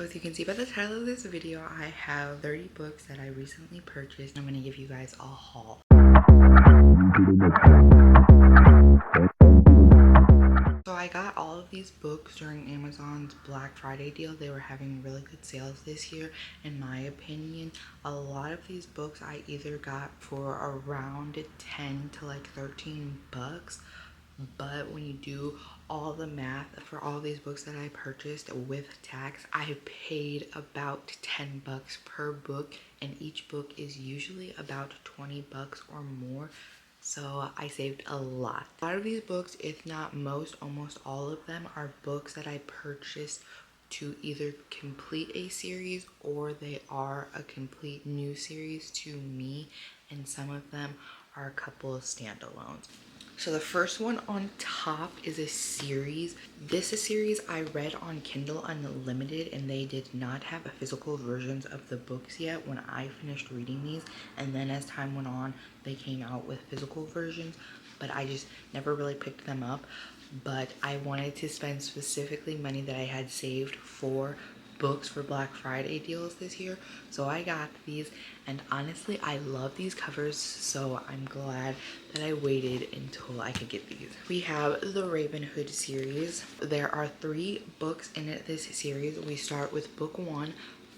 As you can see by the title of this video, I have 30 books that I recently purchased. I'm going to give you guys a haul. So I got all of these books during Amazon's Black Friday deal. They were having really good sales this year. In my opinion, a lot of these books I either got for around 10 to like 13 bucks. But when you do all the math for all these books that I purchased with tax, I paid about 10 bucks per book, and each book is usually about 20 bucks or more. So I saved a lot. A lot of these books, if not most, almost all of them are books that I purchased to either complete a series or they are a complete new series to me, and some of them are a couple of standalones. So the first one on top is a series. This is a series I read on Kindle Unlimited, and they did not have physical versions of the books yet when I finished reading these. And then as time went on, they came out with physical versions, but I just never really picked them up. But I wanted to spend specifically money that I had saved for books for Black Friday deals this year, so I got these, and honestly I love these covers, so I'm glad that I waited until I could get these. We have the Raven Hood series. There are 3 books in this series. We start with book 1,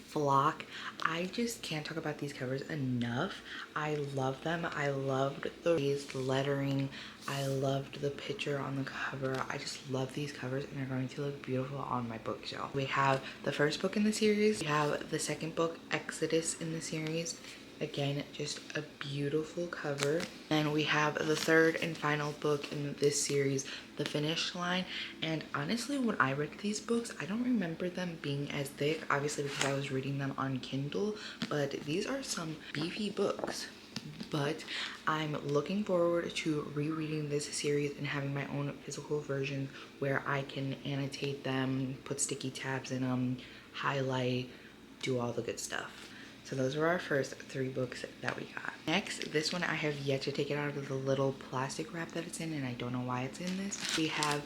Flock. I just can't talk about these covers enough. I love them. I loved the raised lettering. I loved the picture on the cover. I just love these covers, and they're going to look beautiful on my bookshelf. We have the first book in the series. We have the second book, Exodus, in the series. Again, just a beautiful cover. And we have the third and final book in this series, The Finish Line. And honestly, when I read these books, I don't remember them being as thick, obviously because I was reading them on Kindle, but these are some beefy books. But I'm looking forward to rereading this series and having my own physical version where I can annotate them, put sticky tabs in them, highlight, do all the good stuff. So those were our first 3 books that we got. Next, this one I have yet to take it out of the little plastic wrap that it's in, and I don't know why it's in this. We have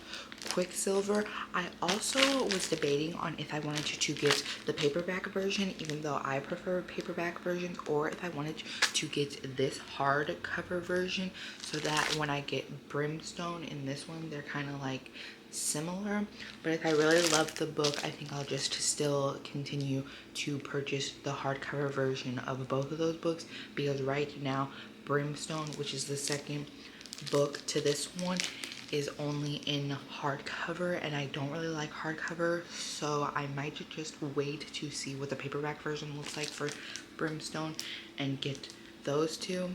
Quicksilver. I also was debating on if I wanted to get the paperback version, even though I prefer paperback versions, or if I wanted to get this hardcover version so that when I get Brimstone in this one, they're kind of like similar. But if I really love the book, I think I'll just still continue to purchase the hardcover version of both of those books, because right now Brimstone, which is the second book to this one, is only in hardcover, and I don't really like hardcover, so I might just wait to see what the paperback version looks like for Brimstone and get those 2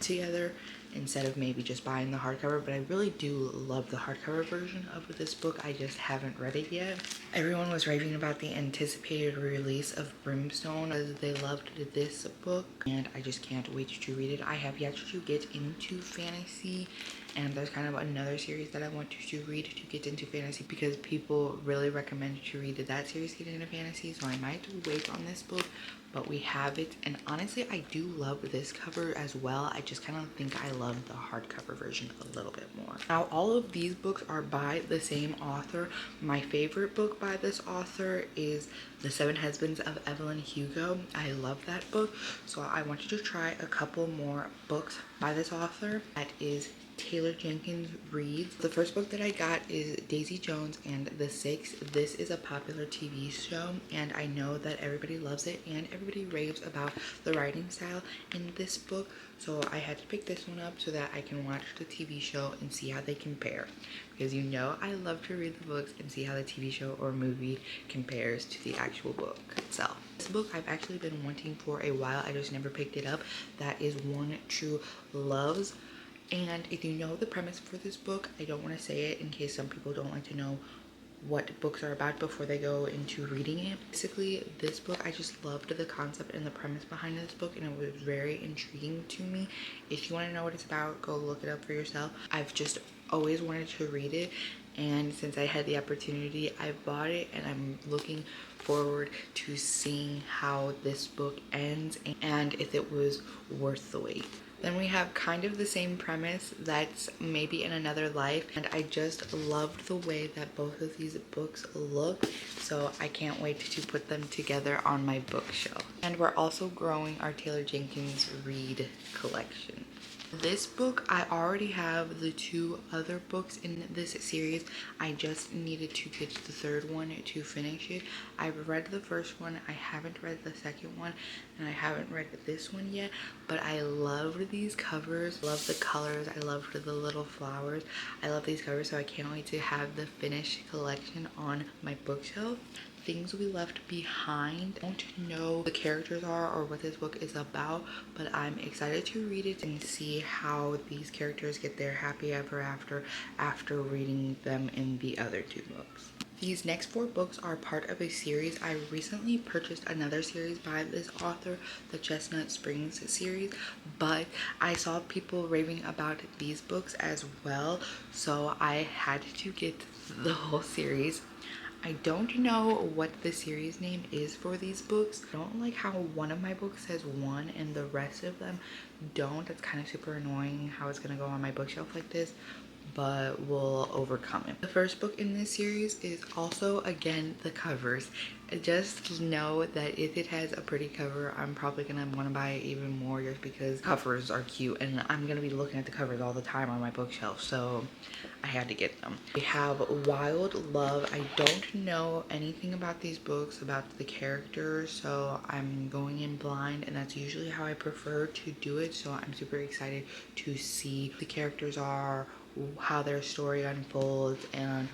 together instead of maybe just buying the hardcover. But I really do love the hardcover version of this book. I just haven't read it yet. Everyone was raving about the anticipated release of Brimstone as they loved this book, and I just can't wait to read it. I have yet to get into fantasy, and there's kind of another series that I want to read to get into fantasy because people really recommend to read that series to get into fantasy, so I might wait on this book. But we have it, and honestly I do love this cover as well. I just kind of think I love the hardcover version a little bit more. Now all of these books are by the same author. My favorite book by this author is The 7 Husbands of Evelyn Hugo. I love that book, so I wanted to try a couple more books by this author. That is Taylor Jenkins Reid. The first book that I got is Daisy Jones and the Six. This is a popular TV show, and I know that everybody loves it and everybody raves about the writing style in this book, so I had to pick this one up so that I can watch the TV show and see how they compare, because you know I love to read the books and see how the TV show or movie compares to the actual book itself. This book I've actually been wanting for a while, I just never picked it up. That is One True Loves. And if you know the premise for this book, I don't want to say it in case some people don't like to know what books are about before they go into reading it. Basically, this book, I just loved the concept and the premise behind this book, and it was very intriguing to me. If you want to know what it's about, go look it up for yourself. I've just always wanted to read it, and since I had the opportunity, I bought it, and I'm looking forward to seeing how this book ends and if it was worth the wait. Then we have kind of the same premise that's maybe in another life, and I just loved the way that both of these books look, so I can't wait to put them together on my bookshelf. And we're also growing our Taylor Jenkins Reid collection. This book, I already have the 2 other books in this series. I just needed to get the 3rd one to finish it. I've read the first one, I haven't read the second one, and I haven't read this one yet, but I loved these covers, love the colors, I loved the little flowers. I love these covers, so I can't wait to have the finished collection on my bookshelf. Things We Left Behind. I don't know the characters are or what this book is about, but I'm excited to read it and see how these characters get their happy ever after reading them in the other 2 books. These next 4 books are part of a series. I recently purchased another series by this author, the Chestnut Springs series, but I saw people raving about these books as well, so I had to get the whole series. I don't know what the series name is for these books. I don't like how one of my books says 1 and the rest of them don't. That's kind of super annoying how it's gonna go on my bookshelf like this, but we'll overcome it. The first book in this series is also, again, the covers. Just know that if it has a pretty cover, I'm probably gonna want to buy it even more just because covers are cute and I'm gonna be looking at the covers all the time on my bookshelf, so I had to get them. We have Wild Love. I don't know anything about these books, about the characters, so I'm going in blind, and that's usually how I prefer to do it, so I'm super excited to see who the characters are, how their story unfolds, and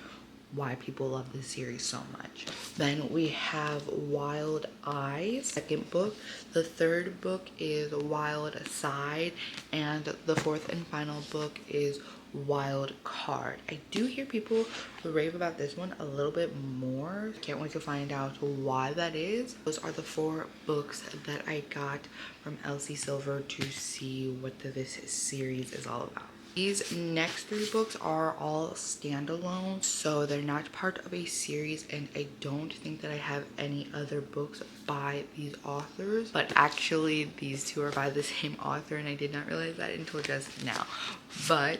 why people love this series so much. Then we have Wild Eyes, second book. The 3rd book is Wild Side, and the 4th and final book is Wild Card. I do hear people rave about this one a little bit more. Can't wait to find out why that is. Those are the 4 books that I got from Elsie Silver to see what this series is all about. These next 3 books are all standalone, so they're not part of a series, and I don't think that I have any other books by these authors, but actually these 2 are by the same author, and I did not realize that until just now. But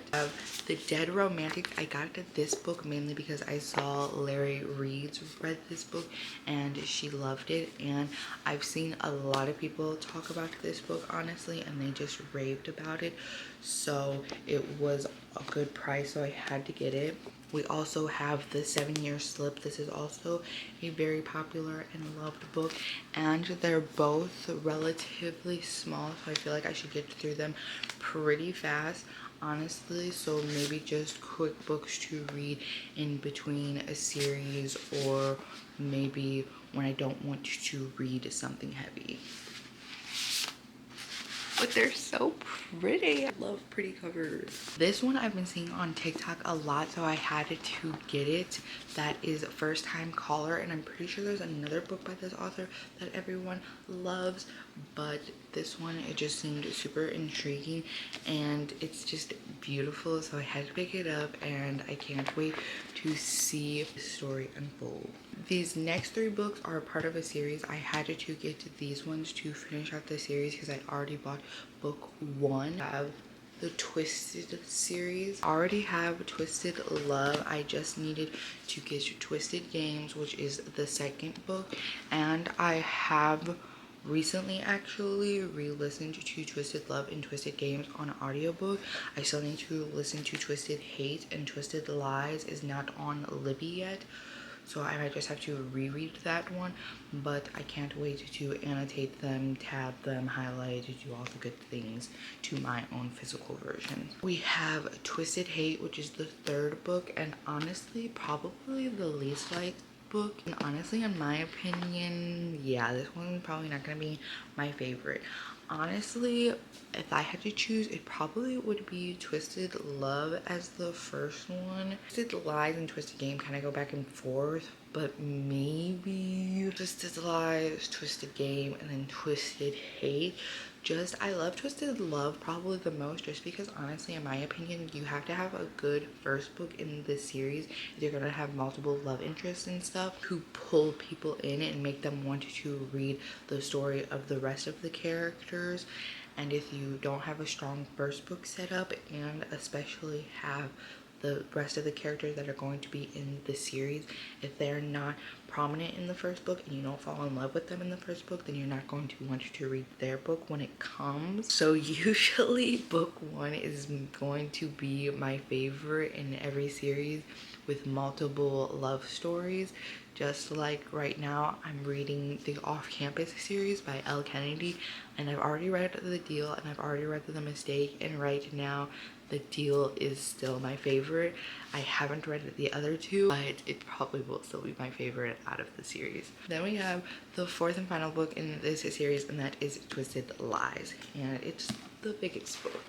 The Dead Romantics, I got this book mainly because I saw Larry Reed's read this book and she loved it, and I've seen a lot of people talk about this book honestly, and they just raved about it, so it was a good price, so I had to get it. We also have The 7-Year Slip. This is also a very popular and loved book, and they're both relatively small, so I feel like I should get through them pretty fast, honestly, so maybe just quick books to read in between a series, or maybe when I don't want to read something heavy. But they're so pretty. I love pretty covers. This one I've been seeing on TikTok a lot, so I had to get it. That is First Time Caller, and I'm pretty sure there's another book by this author that everyone loves, but this one, it just seemed super intriguing and it's just beautiful, so I had to pick it up, and I can't wait to see the story unfold. These next 3 books are part of a series. I had to get these ones to finish out the series because I already bought book 1. I have the Twisted series. I already have Twisted Love. I just needed to get Twisted Games, which is the 2nd book, and I have recently actually re-listened to Twisted Love and Twisted Games on audiobook. I still need to listen to Twisted Hate, and Twisted Lies is not on Libby yet, so I might just have to reread that one, but I can't wait to annotate them, tab them, highlight, do all the good things to my own physical version. We have Twisted Hate, which is the 3rd book, and honestly probably the least liked book, and honestly in my opinion, yeah, this one's probably not gonna be my favorite. Honestly, if I had to choose, it probably would be Twisted Love as the first one. Twisted Lies and Twisted Game kind of go back and forth, but maybe Twisted Lies, Twisted Game, and then Twisted Hate. I love Twisted Love probably the most, just because honestly in my opinion you have to have a good first book in this series if you're gonna have multiple love interests and stuff who pull people in and make them want to read the story of the rest of the characters. And if you don't have a strong first book set up, and especially have the rest of the characters that are going to be in the series, if they're not prominent in the first book and you don't fall in love with them in the first book, then you're not going to want to read their book when it comes. So usually book one is going to be my favorite in every series, with multiple love stories. Just like right now, I'm reading the Off-Campus series by Elle Kennedy, and I've already read The Deal and I've already read The Mistake, and right now The Deal is still my favorite. I haven't read the other two, but it probably will still be my favorite out of the series. Then we have the fourth and final book in this series, and that is Twisted Lies, and it's the biggest book.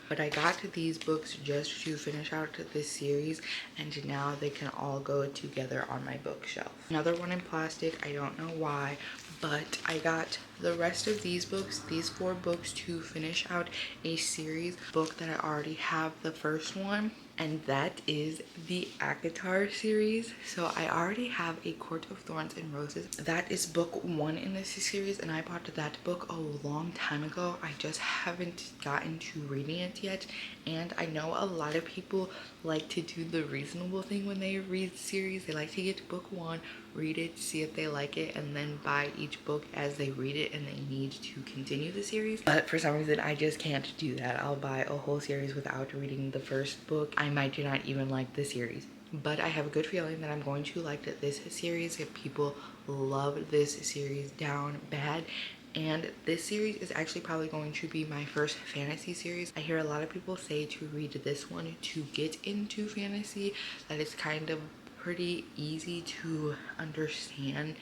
But I got these books just to finish out this series, and now they can all go together on my bookshelf. Another one in plastic, I don't know why, but I got the rest of these books, these 4 books, to finish out a series book that I already have the first one, and that is the ACOTAR series. So I already have A Court of Thorns and Roses. That is book 1 in this series, and I bought that book a long time ago. I just haven't gotten to reading it yet, and I know a lot of people like to do the reasonable thing when they read series. They like to get to book 1, read it, see if they like it, and then buy each book as they read it and they need to continue the series. But for some reason, I just can't do that. I'll buy a whole series without reading the first book. I might not even like the series, but I have a good feeling that I'm going to like this series if people love this series down bad. And this series is actually probably going to be my first fantasy series. I hear a lot of people say to read this one to get into fantasy, that it's kind of pretty easy to understand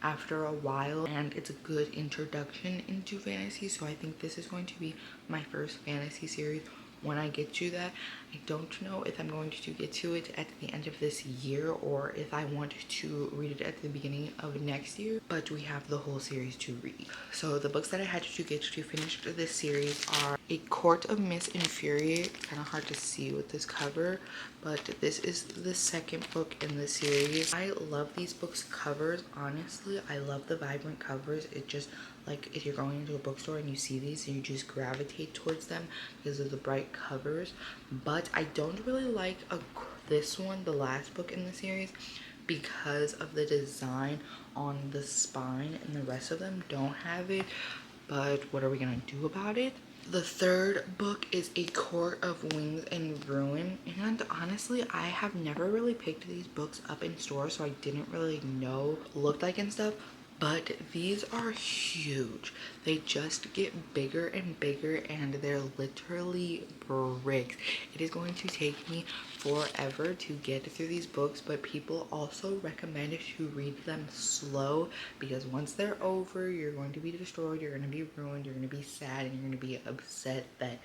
after a while, and it's a good introduction into fantasy. So I think this is going to be my first fantasy series when I get to that. I don't know if I'm going to get to it at the end of this year or if I want to read it at the beginning of next year, but we have the whole series to read. So the books that I had to get to finish this series are A Court of Mist and Fury. It's kind of hard to see with this cover, but this is the second book in the series. I love these books' covers, honestly. I love the vibrant covers. It just, like, if you're going into a bookstore and you see these and you just gravitate towards them because of the bright covers. But I don't really like this one, the last book in the series, because of the design on the spine, and the rest of them don't have it. But what are we gonna do about it? The third book is A Court of Wings and Ruin, and honestly, I have never really picked these books up in stores, so I didn't really know what they looked like and stuff. But these are huge. They just get bigger and bigger, and they're literally bricks. It is going to take me forever to get through these books, but people also recommend to read them slow, because once they're over, you're going to be destroyed, you're going to be ruined, you're going to be sad, and you're going to be upset that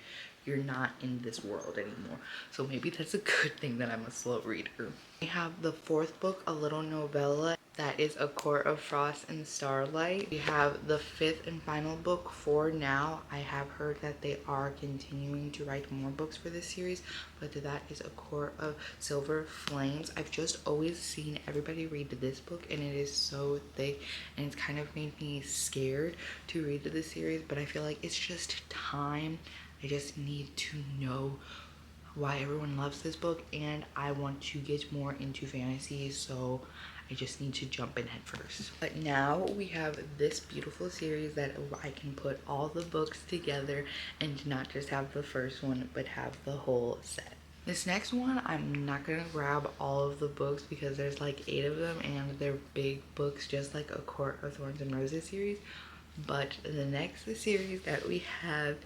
you're not in this world anymore. So maybe that's a good thing that I'm a slow reader. I have the fourth book, a little novella. That is A Court of Frost and Starlight. We have the fifth and final book for now. I have heard that they are continuing to write more books for this series, but that is A Court of Silver Flames. I've just always seen everybody read this book, and it is so thick, and it's kind of made me scared to read this series, but I feel like it's just time. I just need to know why everyone loves this book, and I want to get more into fantasy, so I just need to jump in head first. But now we have this beautiful series that I can put all the books together and not just have the first one, but have the whole set. This next one, I'm not gonna grab all of the books because there's like 8 of them, and they're big books, just like A Court of Thorns and Roses series. But the next series that we have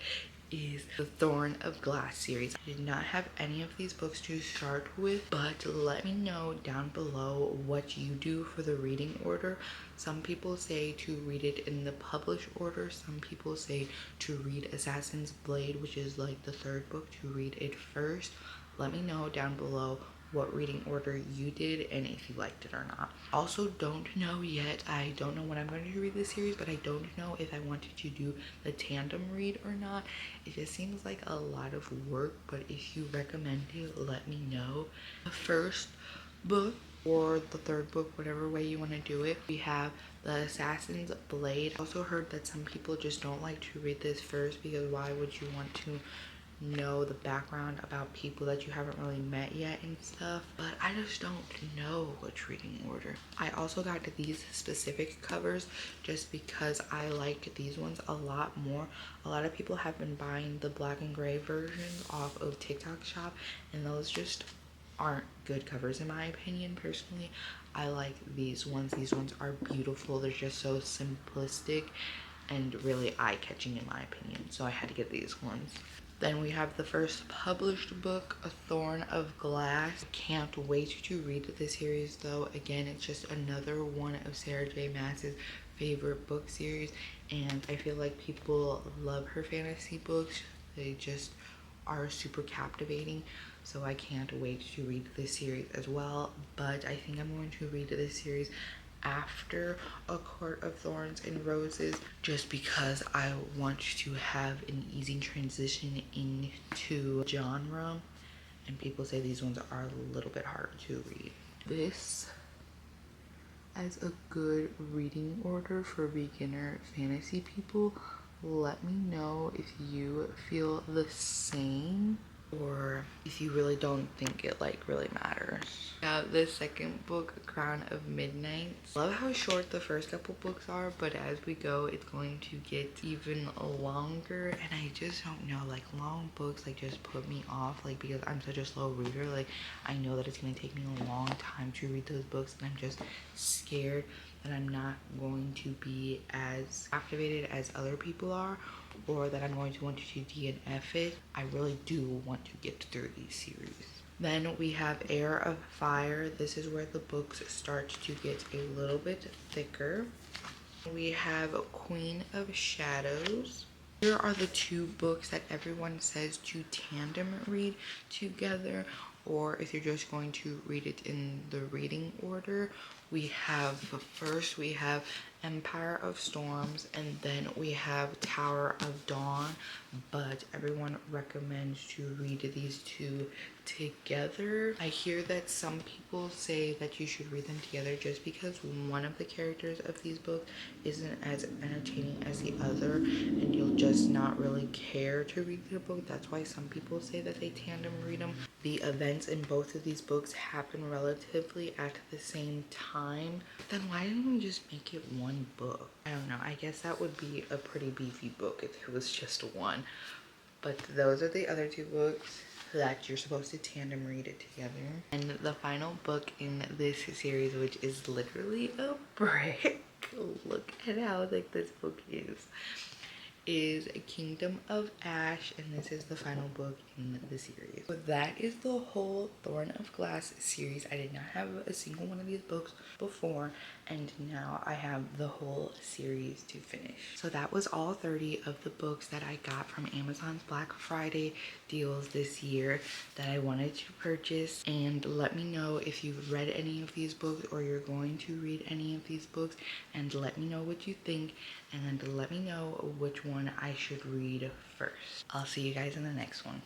is the Thorn of Glass series. I did not have any of these books to start with, but let me know down below what you do for the reading order. Some people say to read it in the published order. Some people say to read Assassin's Blade, which is like the 3rd book, to read it first. Let me know down below what reading order you did and if you liked it or not. Also, don't know yet. I don't know when I'm going to read this series, but I don't know if I wanted to do the tandem read or not. It just seems like a lot of work, but if you recommend it, let me know. The first book or the third book, whatever way you want to do it. We have The Assassin's Blade. I also heard that some people just don't like to read this first because why would you want to know the background about people that you haven't really met yet and stuff, but I just don't know which reading order. I also got these specific covers just because I like these ones a lot more. A lot of people have been buying the black and gray versions off of TikTok shop, and those just aren't good covers in my opinion. Personally, I like these ones. These ones are beautiful. They're just so simplistic and really eye-catching in my opinion, so I had to get these ones. Then we have the first published book, A Thorn of Glass. Can't wait to read this series though. Again, it's just another one of Sarah J Maas's favorite book series, and I feel like people love her fantasy books. They just are super captivating, so I can't wait to read this series as well. But I think I'm going to read this series after A Court of Thorns and Roses, just because I want to have an easy transition into genre, and people say these ones are a little bit hard to read. This as a good reading order for beginner fantasy people. Let me know if you feel the same or if you really don't think it like really matters. Now the second book, Crown of Midnight. Love how short the first couple books are, but as we go it's going to get even longer, and I just don't know, like long books like just put me off, like because I'm such a slow reader. Like I know that it's going to take me a long time to read those books, and I'm just scared that I'm not going to be as captivated as other people are, or that I'm going to want to DNF it. I really do want to get through these series. Then we have Heir of Fire. This is where the books start to get a little bit thicker. We have Queen of Shadows. Here are the two books that everyone says to tandem read together, or if you're just going to read it in the reading order. We have, first we have Empire of Storms, and then we have Tower of Dawn, but everyone recommends to read these two together. I hear that some people say that you should read them together just because one of the characters of these books isn't as entertaining as the other, and you'll just not really care to read the book. That's why some people say that they tandem read them. The events in both of these books happen relatively at the same time. Then why didn't we just make it one book? I don't know. I guess that would be a pretty beefy book if it was just one. But those are the other two books that you're supposed to tandem read it together. And the final book in this series, which is literally a brick, look at how thick this book is Kingdom of Ash, and this is the final book in the series. So that is the whole Thorn of Glass series. I did not have a single one of these books before, and now I have the whole series to finish. So that was all 30 of the books that I got from Amazon's Black Friday deals this year that I wanted to purchase. And let me know if you've read any of these books or you're going to read any of these books, and let me know what you think, and then let me know which one I should read first. I'll see you guys in the next one.